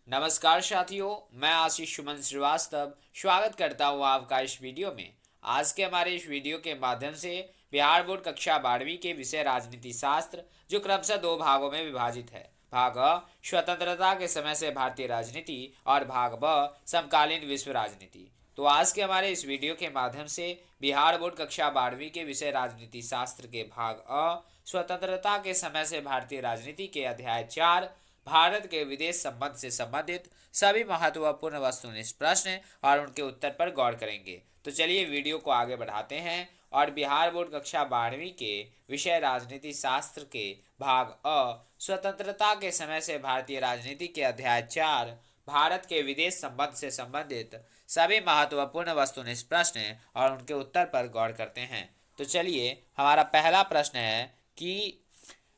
नमस्कार साथियों, मैं आशीष सुमन श्रीवास्तव स्वागत करता हूं आपका इस वीडियो में। आज के हमारे इस वीडियो के माध्यम से बिहार बोर्ड कक्षा 12वीं के विषय राजनीति शास्त्र, जो क्रमशः दो भागों में विभाजित है। भाग अ स्वतंत्रता के समय से भारतीय राजनीति और भाग ब समकालीन विश्व राजनीति। तो आज के हमारे इस वीडियो के माध्यम से बिहार बोर्ड कक्षा 12वीं के विषय राजनीति शास्त्र के भाग अ स्वतंत्रता के समय से भारतीय राजनीति के अध्याय 4 भारत के विदेश संबंध से संबंधित सभी महत्वपूर्ण वस्तुनिष्ठ प्रश्न और उनके उत्तर पर गौर करेंगे। तो चलिए वीडियो को आगे बढ़ाते हैं और बिहार बोर्ड कक्षा 12वीं के विषय राजनीति शास्त्र के भाग अ स्वतंत्रता के समय से भारतीय राजनीति के अध्याय 4 भारत के विदेश संबंध से संबंधित सभी महत्वपूर्ण वस्तुनिष्ठ प्रश्न और उनके उत्तर पर गौर करते हैं। तो चलिए, हमारा पहला प्रश्न है कि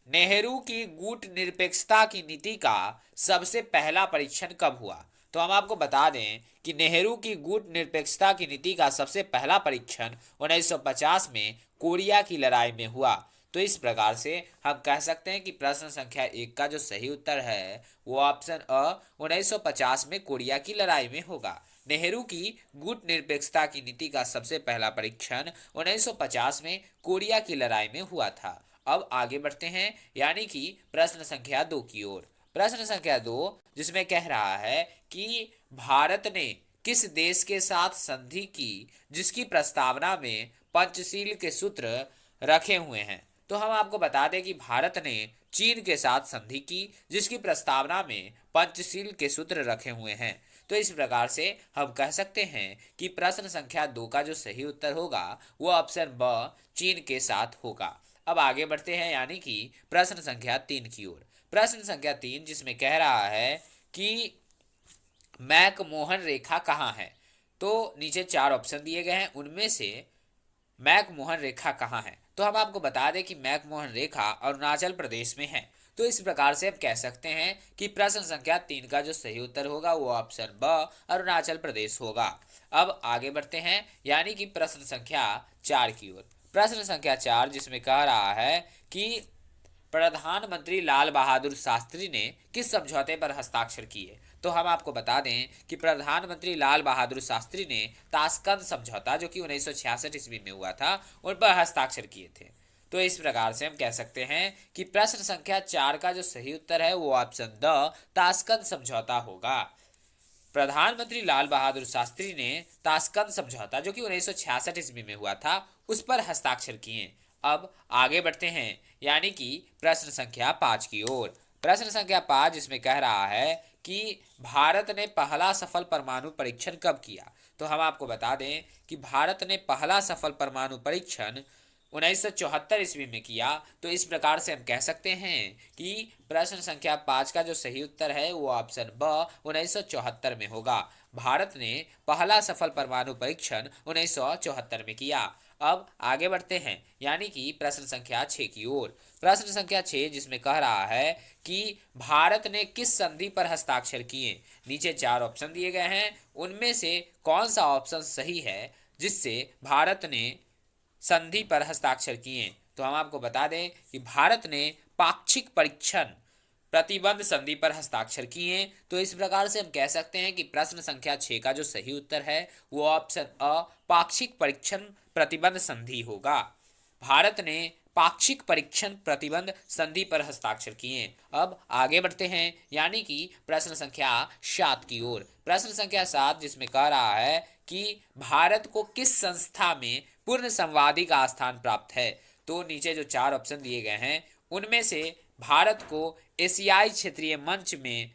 नेहरू की गुट निरपेक्षता की नीति का सबसे पहला परीक्षण कब हुआ। तो हम आपको बता दें कि नेहरू की गुट निरपेक्षता की नीति का सबसे पहला परीक्षण 1950 में कोरिया की लड़ाई में हुआ। तो इस प्रकार से हम कह सकते हैं कि प्रश्न संख्या 1 का जो सही उत्तर है वो ऑप्शन अ 1950 में कोरिया की लड़ाई में होगा। नेहरू की गुट निरपेक्षता की नीति का सबसे पहला परीक्षण 1950 में कोरिया की लड़ाई में हुआ था। अब आगे बढ़ते हैं, यानी कि प्रश्न संख्या 2 की ओर। प्रश्न संख्या 2 जिसमें कह रहा है कि भारत ने किस देश के साथ संधि की जिसकी प्रस्तावना में पंचशील के सूत्र रखे हुए हैं। तो हम आपको बता दें कि भारत ने चीन के साथ संधि की जिसकी प्रस्तावना में पंचशील के सूत्र रखे हुए हैं। तो इस प्रकार से हम कह सकते हैं कि प्रश्न संख्या 2 का जो सही उत्तर होगा वो ऑप्शन ब चीन के साथ होगा। अब आगे बढ़ते हैं, यानी कि प्रश्न संख्या 3 की ओर। प्रश्न संख्या 3 जिसमें कह रहा है कि मैकमोहन रेखा कहाँ है। तो नीचे 4 ऑप्शन दिए गए हैं, उनमें से मैकमोहन रेखा कहाँ है। तो हम आपको बता दें कि मैकमोहन रेखा अरुणाचल प्रदेश में है। तो इस प्रकार से हम कह सकते हैं कि प्रश्न संख्या 3 का जो सही उत्तर होगा वो ऑप्शन ब अरुणाचल प्रदेश होगा। अब आगे बढ़ते हैं, यानी कि प्रश्न संख्या 4 की ओर। प्रश्न संख्या 4 जिसमें कह रहा है कि प्रधानमंत्री लाल बहादुर शास्त्री ने किस समझौते पर हस्ताक्षर किए। तो हम आपको बता दें कि प्रधानमंत्री लाल बहादुर शास्त्री ने ताशकंद समझौता, जो कि 1966 ईस्वी में हुआ था, उन पर हस्ताक्षर किए थे। तो इस प्रकार से हम कह सकते हैं कि प्रश्न संख्या 4 का जो सही उत्तर है वो ऑप्शन द ताशकंद समझौता होगा। प्रधानमंत्री लाल बहादुर शास्त्री ने ताशकंद समझौता, जो कि 1966 ईस्वी में हुआ था, उस पर हस्ताक्षर किए। अब आगे बढ़ते हैं, यानी कि प्रश्न संख्या 5 की ओर। प्रश्न संख्या 5 जिसमें कह रहा है कि भारत ने पहला सफल परमाणु परीक्षण कब किया। तो हम आपको बता दें कि भारत ने पहला सफल परमाणु परीक्षण 1974 ईस्वी में किया। तो इस प्रकार से हम कह सकते हैं कि प्रश्न संख्या 5 का जो सही उत्तर है वो ऑप्शन ब 1974 में होगा। भारत ने पहला सफल परमाणु परीक्षण 1974 में किया। अब आगे बढ़ते हैं, यानी कि प्रश्न संख्या 6 की ओर। प्रश्न संख्या 6 जिसमें कह रहा है कि भारत ने किस संधि पर हस्ताक्षर किए। नीचे 4 ऑप्शन दिए गए हैं, उनमें से कौन सा ऑप्शन सही है जिससे भारत ने संधि पर हस्ताक्षर किए। तो हम आपको बता दें कि भारत ने पाक्षिक परीक्षण प्रतिबंध संधि पर हस्ताक्षर किए। तो इस प्रकार से हम कह सकते हैं कि प्रश्न संख्या 6 का जो सही उत्तर है वो ऑप्शन अ पाक्षिक परीक्षण प्रतिबंध संधि होगा। भारत ने पाक्षिक परीक्षण प्रतिबंध संधि पर हस्ताक्षर किए। अब आगे बढ़ते हैं, यानी कि प्रश्न संख्या 7 की ओर। प्रश्न संख्या 7 जिसमें कह रहा है कि भारत को किस संस्था में पूर्ण संवादी का स्थान प्राप्त है। तो नीचे जो 4 ऑप्शन दिए गए हैं, उनमें से भारत को एशियाई क्षेत्रीय मंच में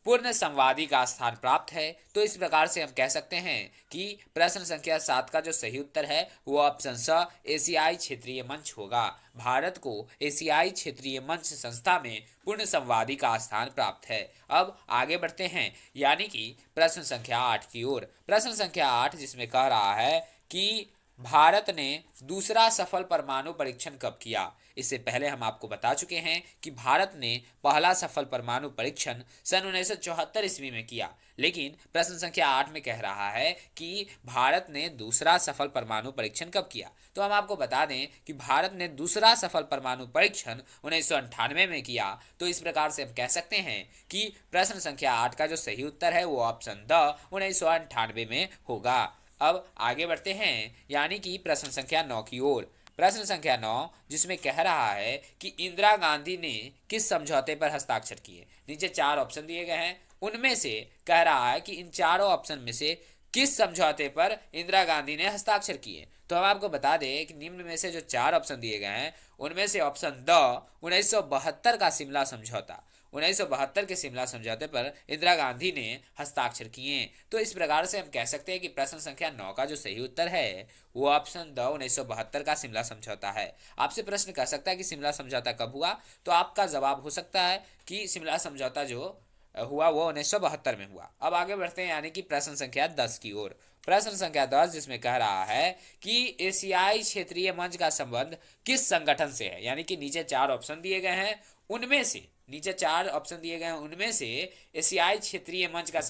पूर्ण संवादी का स्थान प्राप्त है। तो इस प्रकार से हम कह सकते हैं कि प्रश्न संख्या 7 का जो सही उत्तर है वो ऑप्शन स एशियाई क्षेत्रीय मंच होगा। भारत को एशियाई क्षेत्रीय मंच संस्था में पूर्ण संवादी का स्थान प्राप्त है। अब आगे बढ़ते हैं, यानी कि प्रश्न संख्या 8 की ओर। प्रश्न संख्या 8 जिसमें कह रहा है कि भारत ने दूसरा सफल परमाणु परीक्षण कब किया? इससे पहले हम आपको बता चुके हैं कि भारत ने पहला सफल परमाणु परीक्षण सन 1974 ईस्वी में किया, लेकिन प्रश्न संख्या 8 में कह रहा है कि भारत ने दूसरा सफल परमाणु परीक्षण कब किया। तो हम आपको बता दें कि भारत ने दूसरा सफल परमाणु परीक्षण 1998 में किया। तो इस प्रकार से हम कह सकते हैं कि प्रश्न संख्या 8 का जो सही उत्तर है वो ऑप्शन द 1998 में होगा। अब आगे बढ़ते हैं, यानी कि प्रश्न संख्या 9 की ओर। प्रश्न संख्या 9 जिसमें कह रहा है कि इंदिरा गांधी ने किस समझौते पर हस्ताक्षर किए। नीचे 4 ऑप्शन दिए गए हैं, उनमें से कह रहा है कि इन चारों ऑप्शन में से किस समझौते पर इंदिरा गांधी ने हस्ताक्षर किए। तो हम आपको बता दें कि निम्न में से जो 4 ऑप्शन दिए गए हैं उनमें से ऑप्शन द 1972 का शिमला समझौता, 1972 के शिमला समझौते पर इंदिरा गांधी ने हस्ताक्षर किए। तो इस प्रकार से हम कह सकते हैं कि प्रश्न संख्या 9 का जो सही उत्तर है वो ऑप्शन द 1972 का शिमला समझौता है। आपसे प्रश्न कर सकता है कि शिमला समझौता कब हुआ, तो आपका जवाब हो सकता है कि शिमला समझौता जो हुआ वो 1972 में हुआ। अब आगे बढ़ते हैं, यानी कि प्रश्न संख्या 10 की ओर। प्रश्न संख्या 10 जिसमें कह रहा है कि एशियाई क्षेत्रीय मंच का संबंध किस संगठन से है। यानी कि नीचे 4 ऑप्शन दिए गए हैं, उनमें से नीचे 4 ऑप्शन दिए गए हैं उनमें से एशियाई क्षेत्रीय मंच का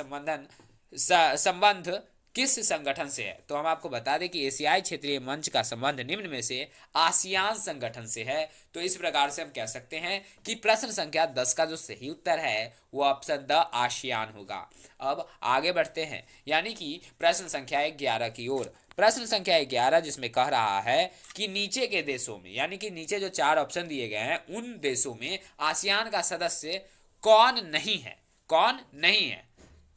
संबंध किस संगठन से है। तो हम आपको बता दें कि एशियाई क्षेत्रीय मंच का संबंध निम्न में से आसियान संगठन से है। तो इस प्रकार से हम कह सकते हैं कि प्रश्न संख्या 10 का जो सही उत्तर है वो ऑप्शन द आसियान होगा। अब आगे बढ़ते हैं, यानी कि प्रश्न संख्या 11 की ओर। प्रश्न संख्या 11 जिसमें कह रहा है कि नीचे के देशों में, यानी कि नीचे जो 4 ऑप्शन दिए गए हैं उन देशों में आसियान का सदस्य कौन नहीं है, कौन नहीं है।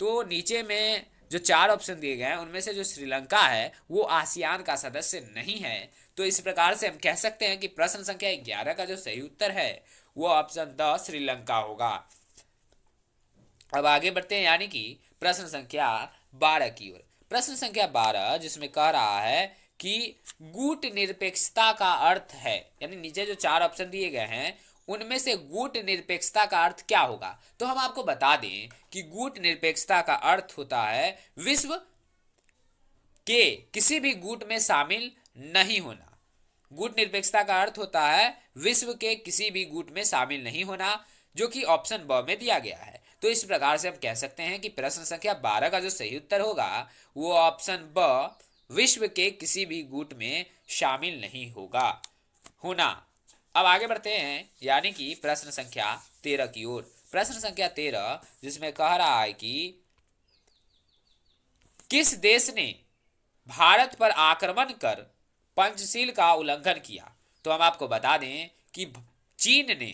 तो नीचे में जो 4 ऑप्शन दिए गए हैं उनमें से जो श्रीलंका है वो आसियान का सदस्य नहीं है। तो इस प्रकार से हम कह सकते हैं कि प्रश्न संख्या 11 का जो सही उत्तर है वो ऑप्शन द श्रीलंका होगा। अब आगे बढ़ते हैं, यानी कि प्रश्न संख्या 12 की ओर। प्रश्न संख्या 12 जिसमें कह रहा है कि गुट निरपेक्षता का अर्थ है, यानी नीचे जो 4 ऑप्शन दिए गए हैं उनमें से गुट निरपेक्षता का अर्थ क्या होगा। तो हम आपको बता दें कि गुट निरपेक्षता का अर्थ होता है विश्व के किसी भी गुट में शामिल नहीं होना। गुट निरपेक्षता का अर्थ होता है विश्व के किसी भी गुट में शामिल नहीं होना, जो कि ऑप्शन ब में दिया गया है। तो इस प्रकार से हम कह सकते हैं कि प्रश्न संख्या 12 का जो सही उत्तर होगा वो ऑप्शन ब विश्व के किसी भी गुट में शामिल नहीं होगा होना। अब आगे बढ़ते हैं, यानी कि प्रश्न संख्या 13 की ओर। प्रश्न संख्या 13 जिसमें कह रहा है कि किस देश ने भारत पर आक्रमण कर पंचशील का उल्लंघन किया। तो हम आपको बता दें कि चीन ने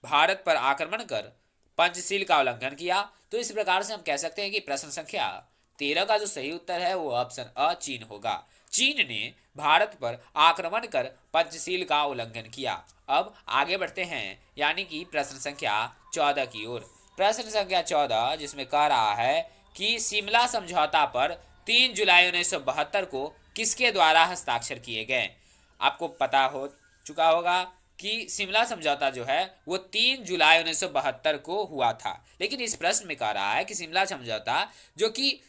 भारत पर आक्रमण कर पंचशील का उल्लंघन किया। तो इस प्रकार से हम कह सकते हैं कि प्रश्न संख्या 13 का जो सही उत्तर है वो ऑप्शन अ चीन होगा। चीन ने भारत पर आक्रमण कर पंचशील का उल्लंघन किया। अब आगे बढ़ते हैं, यानी कि प्रश्न संख्या 14 की ओर। प्रश्न संख्या 14 जिसमें कह रहा है कि शिमला समझौता पर 3 जुलाई 1972 को किसके द्वारा हस्ताक्षर किए गए। आपको पता हो चुका होगा कि शिमला समझौता जो है वो 3 जुलाई 1972 को हुआ था, लेकिन इस प्रश्न में कह रहा है कि शिमला समझौता जो कि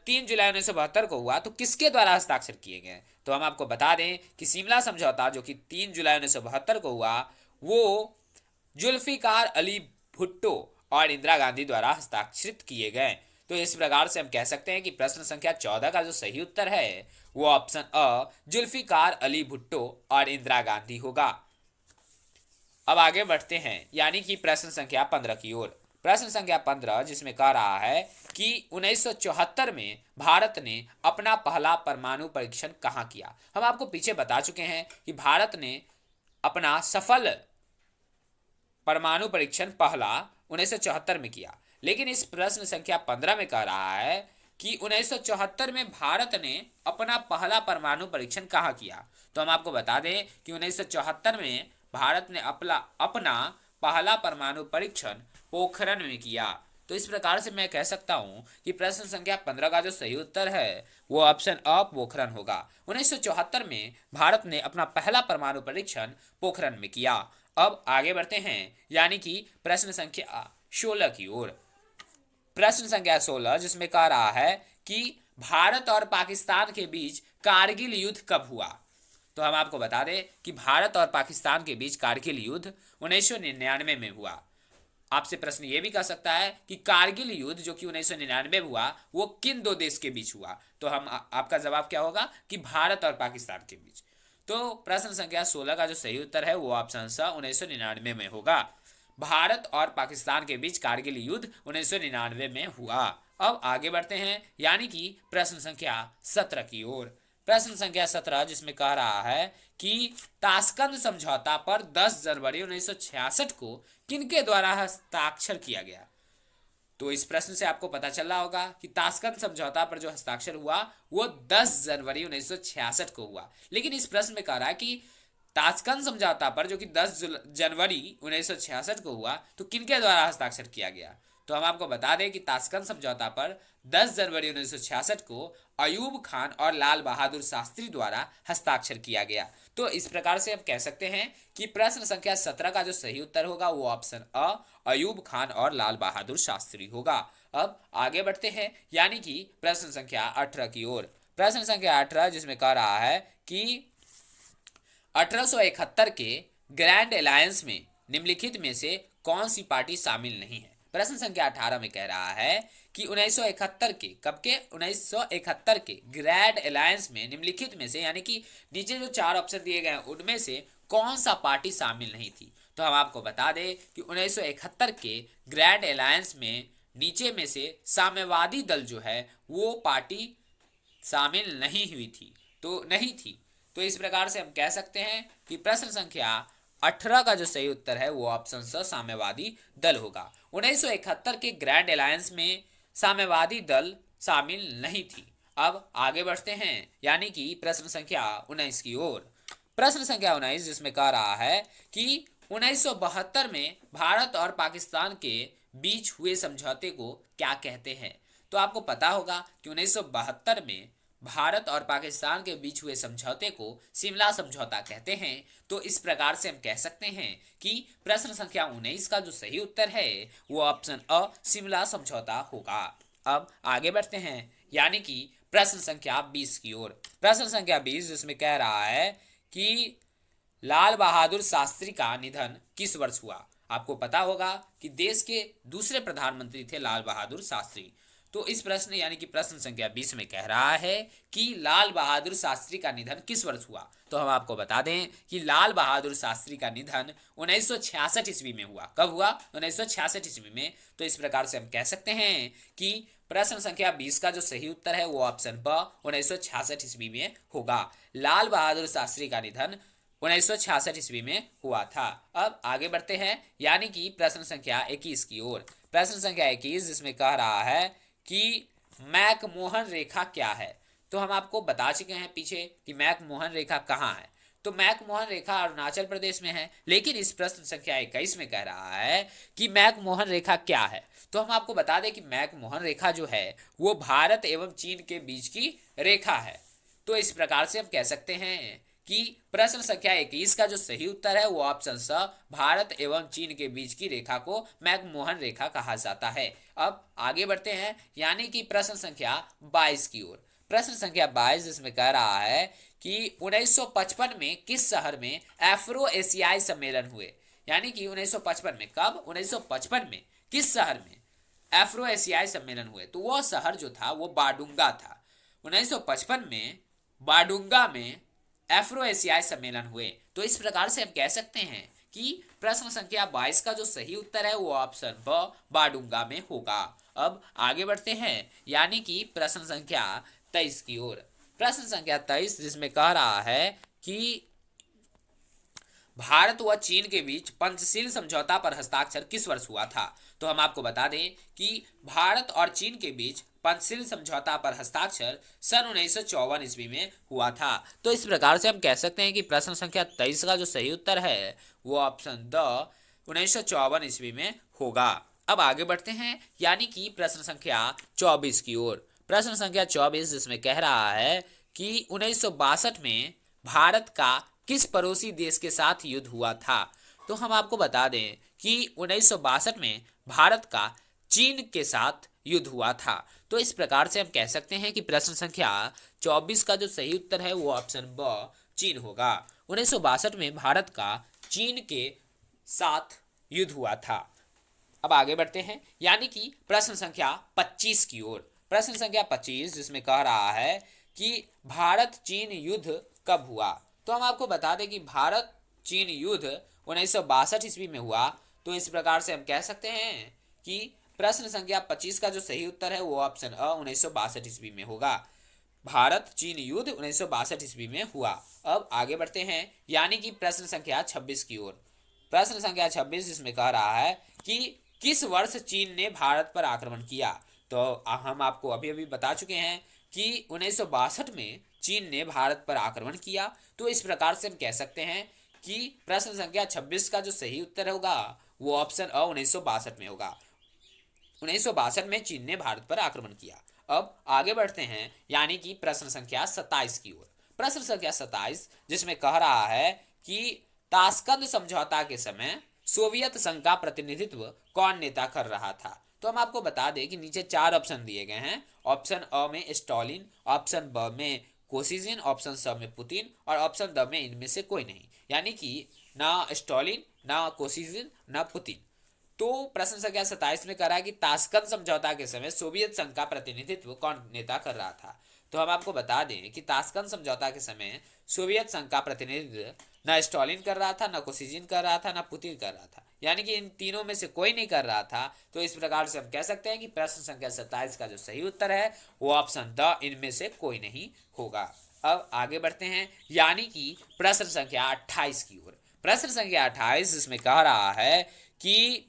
3 जुलाई 1972 को हुआ तो किसके द्वारा हस्ताक्षर किए गए। तो हम आपको बता दें कि शिमला समझौता जो कि 3 जुलाई 1972 को हुआ वो जुल्फिकार अली भुट्टो और इंदिरा गांधी द्वारा हस्ताक्षरित किए गए। तो इस प्रकार से हम कह सकते हैं कि प्रश्न संख्या 14 का जो सही उत्तर है वो ऑप्शन अ जुल्फिकार अली भुट्टो और इंदिरा गांधी होगा। अब आगे बढ़ते हैं, यानी कि प्रश्न संख्या 15 की ओर। प्रश्न संख्या 15 जिसमें कह रहा है कि 1974 में भारत ने अपना पहला परमाणु परीक्षण कहां किया। हम आपको पीछे बता चुके हैं कि भारत ने अपना सफल परमाणु परीक्षण पहला 1974 में किया, लेकिन इस प्रश्न संख्या 15 में कह रहा है कि 1974 में भारत ने अपना पहला परमाणु परीक्षण कहाँ किया। तो हम आपको बता दें कि 1974 में भारत ने अपना पहला परमाणु परीक्षण पोखरण में किया। तो इस प्रकार से मैं कह सकता हूं कि प्रश्न संख्या 15 का जो सही उत्तर है वो ऑप्शन अ पोखरण होगा। 1974 में भारत ने अपना पहला परमाणु परीक्षण पोखरण में किया। अब आगे बढ़ते हैं, यानी कि प्रश्न संख्या 16 की ओर। प्रश्न संख्या 16 जिसमें कह रहा है कि भारत और पाकिस्तान के बीच कारगिल युद्ध कब हुआ? तो हम आपको बता दें कि भारत और पाकिस्तान के बीच कारगिल युद्ध 1999 में हुआ। आपसे प्रश्न ये भी कर सकता है कि कारगिल युद्ध जो कि 1999 में हुआ वो किन दो देश के बीच हुआ? तो हम आपका जवाब क्या होगा कि भारत और पाकिस्तान के बीच। तो प्रश्न संख्या 16 का जो सही उत्तर है वो ऑप्शन स 1999 में होगा। भारत और पाकिस्तान के बीच कारगिल युद्ध 1999 में हुआ। अब आगे बढ़ते हैं यानी कि प्रश्न संख्या 17 की ओर। प्रश्न संख्या 17 जिसमें कह रहा है कि ताशकंद समझौता पर 10 जनवरी 1966 को किनके द्वारा हस्ताक्षर किया गया? तो इस प्रश्न से आपको पता चल रहा होगा कि ताशकंद समझौता पर जो हस्ताक्षर हुआ वो 10 जनवरी 1966 को हुआ। लेकिन इस प्रश्न में कह रहा है कि ताशकंद समझौता पर जो कि 10 जनवरी 1966 को हुआ तो किनके द्वारा हस्ताक्षर किया गया? तो हम आपको बता दें कि ताशकंद समझौता पर 10 जनवरी 1966 को अयूब खान और लाल बहादुर शास्त्री द्वारा हस्ताक्षर किया गया। तो इस प्रकार से हम कह सकते हैं कि प्रश्न संख्या 17 का जो सही उत्तर होगा वो ऑप्शन अ अयूब खान और लाल बहादुर शास्त्री होगा। अब आगे बढ़ते हैं यानी कि प्रश्न संख्या 18 की ओर। प्रश्न संख्या 18 जिसमें कह रहा है कि 1871 के ग्रैंड अलायंस में निम्नलिखित में से कौन सी पार्टी शामिल नहीं है? प्रश्न संख्या 18 में कह रहा है कि 1971 के कब के 1971 के ग्रैंड अलायंस में निम्नलिखित में से यानी कि नीचे जो 4 ऑप्शन दिए गए हैं उनमें से कौन सा पार्टी शामिल नहीं थी? तो हम आपको बता दें कि 1971 के ग्रैंड अलायंस में नीचे में से साम्यवादी दल जो है वो पार्टी शामिल नहीं हुई थी, तो नहीं थी। तो इस प्रकार से हम कह सकते हैं कि प्रश्न संख्या 18 का जो सही उत्तर है वो ऑप्शन स साम्यवादी दल होगा। 1971 के ग्रैंड अलायंस में साम्यवादी दल शामिल नहीं थी। अब आगे बढ़ते हैं यानी कि प्रश्न संख्या 19 की ओर। प्रश्न संख्या 19 जिसमें कह रहा है कि 1972 में भारत और पाकिस्तान के बीच हुए समझौते को क्या कहते हैं? तो आपको पता होगा कि 1972 में भारत और पाकिस्तान के बीच हुए समझौते को शिमला समझौता कहते हैं। तो इस प्रकार से हम कह सकते हैं कि प्रश्न संख्या 19 का जो सही उत्तर है वो ऑप्शन अ शिमला समझौता होगा। अब आगे बढ़ते हैं यानी कि प्रश्न संख्या 20 की ओर। प्रश्न संख्या 20 जिसमें कह रहा है कि लाल बहादुर शास्त्री का निधन किस वर्ष हुआ? आपको पता होगा कि देश के दूसरे प्रधानमंत्री थे लाल बहादुर शास्त्री। तो इस प्रश्न यानी कि प्रश्न संख्या 20 में कह रहा है कि लाल बहादुर शास्त्री का निधन किस वर्ष हुआ? तो हम आपको बता दें कि लाल बहादुर शास्त्री का निधन 1966 ईस्वी में हुआ। कब हुआ? 1966 ईस्वी में। तो इस प्रकार से हम कह सकते हैं कि प्रश्न संख्या 20 का जो सही उत्तर है वो ऑप्शन ब 1966 ईस्वी में होगा। लाल बहादुर शास्त्री का निधन 1966 ईस्वी में हुआ था। अब आगे बढ़ते हैं यानी कि प्रश्न संख्या 21 की ओर। प्रश्न संख्या 21 जिसमें कह रहा है कि मैकमोहन रेखा क्या है? तो हम आपको बता चुके हैं पीछे कि मैकमोहन रेखा कहाँ है। तो मैकमोहन रेखा अरुणाचल प्रदेश में है। लेकिन इस प्रश्न संख्या 21 में कह रहा है कि मैकमोहन रेखा क्या है? तो हम आपको बता दें कि मैकमोहन रेखा जो है वो भारत एवं चीन के बीच की रेखा है। तो इस प्रकार से हम कह सकते हैं कि प्रश्न संख्या 21 का जो सही उत्तर है वो ऑप्शन स भारत एवं चीन के बीच की रेखा को मैकमोहन रेखा कहा जाता है। अब आगे बढ़ते हैं यानी कि प्रश्न संख्या 22 की ओर। प्रश्न संख्या 22 जिसमें कह रहा है कि 1955 में किस शहर में एफ्रो एशियाई सम्मेलन हुए? यानी कि 1955 में, कब? 1955 में किस शहर में एफ्रो एशियाई सम्मेलन हुए? तो वह शहर जो था वो बाडुंगा था। 1955 में बाडुंगा में एफ्रो एशियाई सम्मेलन हुए। तो इस प्रकार से हम कह सकते हैं कि प्रश्न संख्या 22 का जो सही उत्तर है वो ऑप्शन ब बाडुंगा में होगा। अब आगे बढ़ते हैं यानी कि प्रश्न संख्या 23 की ओर। प्रश्न संख्या 23 जिसमें कह रहा है कि भारत व चीन के बीच पंचशील समझौता पर हस्ताक्षर किस वर्ष हुआ था? तो हम आपको बता दें कि भारत और चीन के बीच पंचशील समझौता पर हस्ताक्षर सन 1954 ईस्वी में हुआ था। तो इस प्रकार से हम कह सकते हैं कि प्रश्न संख्या 23 का जो सही उत्तर है वो ऑप्शन द 1954 ईस्वी में होगा। अब आगे बढ़ते हैं यानी कि प्रश्न संख्या 24 की ओर। प्रश्न संख्या 24 जिसमें कह रहा है कि 1962 में भारत का किस पड़ोसी देश के साथ युद्ध हुआ था? तो हम आपको बता दें कि 1962 में भारत का चीन के साथ युद्ध हुआ था। तो इस प्रकार से हम कह सकते हैं कि प्रश्न संख्या 24 का जो सही उत्तर है वो ऑप्शन ब चीन होगा। 1962 में भारत का चीन के साथ युद्ध हुआ था। अब आगे बढ़ते हैं, यानी कि प्रश्न संख्या 25 की ओर। प्रश्न संख्या 25 जिसमें कह रहा है कि भारत चीन युद्ध कब हुआ। तो हम आपको बता दें कि भारत चीन युद्ध 1962 ईस्वी में हुआ। तो इस प्रकार से हम कह सकते हैं कि प्रश्न संख्या 25 का जो सही उत्तर है वो ऑप्शन अ 1962 ईस्वी में होगा। भारत चीन युद्ध 1962 ईस्वी में हुआ। अब आगे बढ़ते हैं, यानी कि प्रश्न संख्या 26 की ओर। प्रश्न संख्या 26 जिसमें कह रहा है कि किस वर्ष चीन ने भारत पर आक्रमण किया। तो हम आपको अभी अभी बता चुके हैं कि 1962 में चीन ने भारत पर आक्रमण किया। तो इस प्रकार से हम कह सकते हैं कि प्रश्न संख्या 26 का जो सही उत्तर होगा वो ऑप्शन अ 1962 में होगा। 1962 में चीन ने भारत पर आक्रमण किया। अब आगे बढ़ते हैं, यानी कि प्रश्न संख्या 27 की ओर। प्रश्न संख्या 27 जिसमें कह रहा है कि ताशकंद समझौता के समय सोवियत संघ का प्रतिनिधित्व कौन नेता कर रहा था। तो हम आपको बता दें कि नीचे 4 ऑप्शन दिए गए हैं। ऑप्शन अ में स्टॉलिन, ऑप्शन ब में कोसिजिन, ऑप्शन स में पुतिन और ऑप्शन द में इनमें से कोई नहीं, यानी कि ना स्टॉलिन, ना कोसिजिन, ना पुतिन। तो प्रश्न संख्या 27 में कह रहा है कि ताशकंद समझौता के समय सोवियत संघ का प्रतिनिधित्व कौन नेता कर रहा था। तो हम आपको बता दें कि ताशकंद समझौता के समय सोवियत संघ का प्रतिनिधित्व न स्टॉलिन कर रहा था, न कोसिजिन कर रहा था, न पुतिन कर रहा था, यानी कि इन तीनों में से कोई नहीं कर रहा था। तो इस प्रकार से हम कह सकते हैं कि प्रश्न संख्या 27 का जो सही उत्तर है वो ऑप्शन द इनमें से कोई नहीं होगा। अब आगे बढ़ते हैं, यानी कि प्रश्न संख्या 28 की ओर। प्रश्न संख्या 28 इसमें कह रहा है कि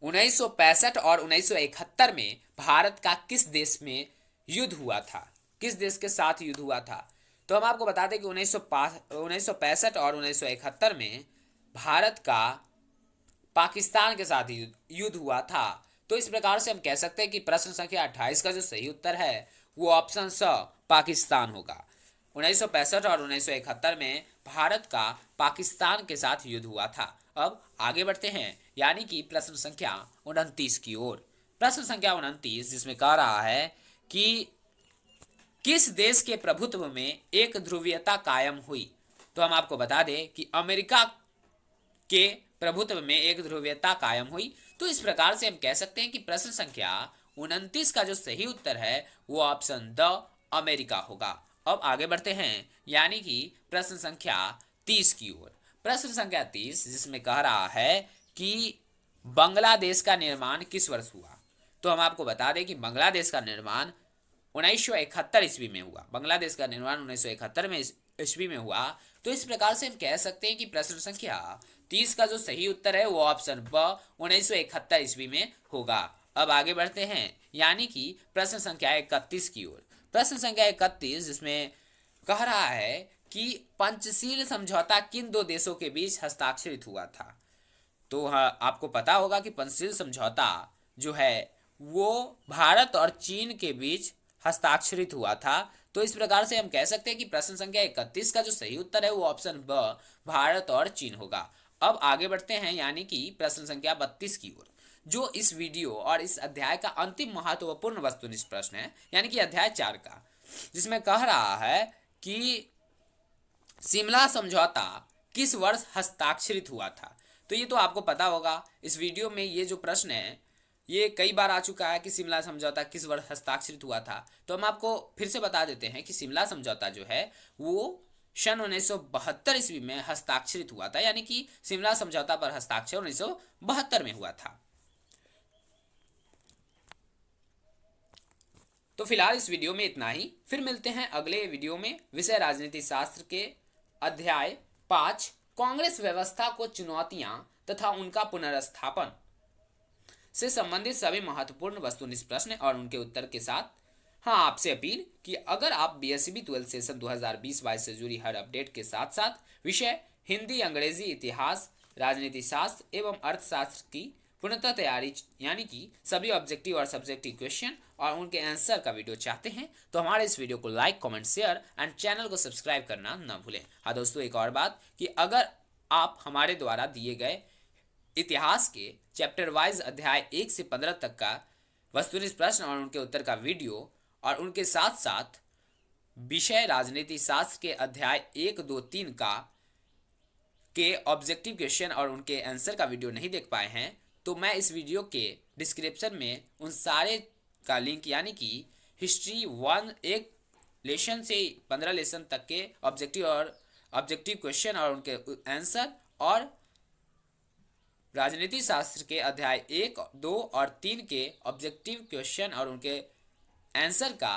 1965 और 1971 में भारत का किस देश में युद्ध हुआ था, किस देश के साथ युद्ध हुआ था। तो हम आपको बता दें कि 1965 और 1971 में भारत का पाकिस्तान के साथ युद्ध हुआ था। तो इस प्रकार से हम कह सकते हैं कि प्रश्न संख्या 28 का जो सही उत्तर है वो ऑप्शन स पाकिस्तान होगा। 1965 और 1971 में भारत का पाकिस्तान के साथ युद्ध हुआ था। अब आगे बढ़ते हैं, यानी कि प्रश्न संख्या 29 की ओर। प्रश्न संख्या 29 जिसमें कह रहा है कि किस देश के प्रभुत्व में एक ध्रुवीयता कायम हुई। तो हम आपको बता दें कि अमेरिका के प्रभुत्व में एक ध्रुवीयता कायम हुई। तो इस प्रकार से हम कह सकते हैं कि प्रश्न संख्या 29 का जो सही उत्तर है वो ऑप्शन द अमेरिका होगा। अब आगे बढ़ते हैं, यानी कि प्रश्न संख्या 30 की ओर। प्रश्न संख्या 30 जिसमें कह रहा है कि बांग्लादेश का निर्माण किस वर्ष हुआ। तो हम आपको बता दें कि बांग्लादेश का निर्माण 1971 ईस्वी में हुआ। बांग्लादेश का निर्माण 1971 में ईस्वी में हुआ। तो इस प्रकार से हम कह सकते हैं कि प्रश्न संख्या 30 का जो सही उत्तर है वो ऑप्शन ब 1971 ईस्वी में होगा। अब आगे बढ़ते हैं, यानी कि प्रश्न संख्या 31 की ओर। प्रश्न संख्या 31 जिसमें कह रहा है कि पंचशील समझौता किन दो देशों के बीच हस्ताक्षरित हुआ था। तो हाँ, आपको पता होगा कि पंचशील समझौता जो है वो भारत और चीन के बीच हस्ताक्षरित हुआ था। तो इस प्रकार से हम कह सकते हैं कि प्रश्न संख्या 31 का जो सही उत्तर है वो ऑप्शन ब भारत और चीन होगा। अब आगे बढ़ते हैं, यानी कि प्रश्न संख्या 32 की ओर, जो इस वीडियो और इस अध्याय का अंतिम महत्वपूर्ण वस्तुनिष्ठ प्रश्न है, यानी कि अध्याय 4 का, जिसमें कह रहा है कि शिमला समझौता किस वर्ष हस्ताक्षरित हुआ था। तो ये तो आपको पता होगा, इस वीडियो में ये जो प्रश्न है ये कई बार आ चुका है कि शिमला समझौता किस वर्ष हस्ताक्षरित हुआ था। तो हम आपको फिर से बता देते हैं कि शिमला समझौता जो है वो सन 1972 ईस्वी में हस्ताक्षरित हुआ था, यानी कि शिमला समझौता पर हस्ताक्षर 1972 में हुआ था। तो फिलहाल इस वीडियो में इतना ही, फिर मिलते हैं अगले वीडियो में विषय राजनीति शास्त्र के अध्याय 5 कांग्रेस व्यवस्था को चुनौतियां तथा उनका पुनर्स्थापन से संबंधित सभी महत्वपूर्ण वस्तुनिष्ठ प्रश्न और उनके उत्तर के साथ। हाँ, आपसे अपील कि अगर आप बीएससीबी 12 सेशन 2020-22 से जुड़ी हर अपडेट के साथ साथ विषय हिंदी, अंग्रेजी, इतिहास, राजनीति शास्त्र एवं अर्थशास्त्र की पूर्णतः तैयारी, यानी कि सभी ऑब्जेक्टिव और सब्जेक्टिव क्वेश्चन और उनके आंसर का वीडियो चाहते हैं, तो हमारे इस वीडियो को like, comment, share and channel को सब्सक्राइब करना न भूलें। हाँ दोस्तों, एक और बात कि अगर आप हमारे द्वारा दिए गए इतिहास के चैप्टर वाइज अध्याय 1 से 15 तक का वस्तुनिष्ठ प्रश्न और उनके उत्तर का वीडियो और उनके साथ साथ विषय राजनीति शास्त्र के अध्याय 1, 2, 3 के ऑब्जेक्टिव क्वेश्चन और उनके आंसर का वीडियो नहीं देख पाए हैं तो मैं इस वीडियो के डिस्क्रिप्शन में उन सारे का लिंक यानी कि हिस्ट्री 1 एक लेसन से 15 लेसन तक के ऑब्जेक्टिव क्वेश्चन और उनके आंसर और राजनीति शास्त्र के अध्याय 1, 2 और 3 के ऑब्जेक्टिव क्वेश्चन और उनके आंसर का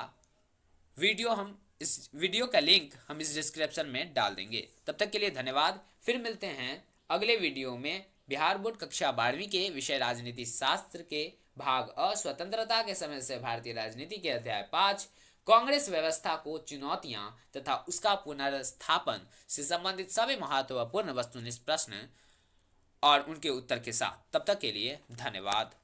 वीडियो का लिंक हम इस डिस्क्रिप्शन में डाल देंगे। तब तक के लिए धन्यवाद। फिर मिलते हैं अगले वीडियो में बिहार बोर्ड कक्षा 12वीं के विषय राजनीति शास्त्र के भाग अ स्वतंत्रता के समय से भारतीय राजनीति के अध्याय 5 कांग्रेस व्यवस्था को चुनौतियां तथा उसका पुनर्स्थापन से संबंधित सभी महत्वपूर्ण वस्तुनिष्ठ प्रश्न और उनके उत्तर के साथ। तब तक के लिए धन्यवाद।